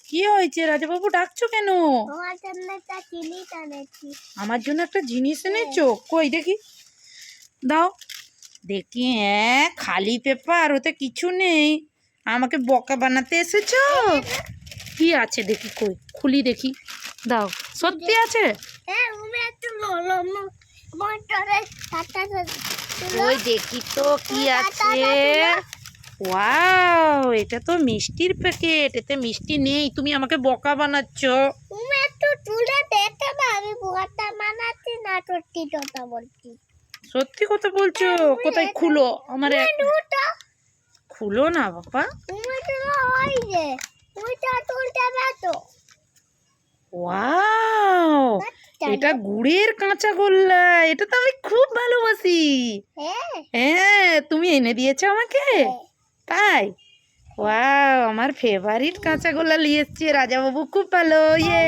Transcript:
কি হয়েছে রাজাবাবু, ডাকছো কেন? আমার জন্য একটা জিনিস এনেছো? কই দেখি, দাও দেখি। হ্যাঁ, খালি পেপার, ওতে কিছু নেই। আমাকে বোকা বানাতে এসেছো? কি আছে দেখি, কই খুলি দেখি। দাও, সত্যি আছে? ওই দেখি তো কি আছে। ওয়াও, এটা তো মিষ্টির প্যাকেট। এতে মিষ্টি নেই, তুমি আমাকে বোকা বানাচ্ছ। তুমি একটু তুলে দেখে না, আমি বোকাটা বানাচ্ছি না, সত্যি কথা বলছি। সত্যি কথা বলছো? কোথায়, খুলো আমার। খুলো না বাবা। তুমি তো ওই যে তুইটা তুলতে পারো। ওয়াও, এটা গুড়ের কাঁচা গোল্লা। এটা তো আমি খুব ভালোবাসি। হ্যাঁ, তুমি এনে দিয়েছো আমাকে, তাই? ওয়াও, আমার ফেভারিট কাঁচা গোল্লা নিয়ে এসছে রাজাবাবু, খুব ভালো। ইয়ে।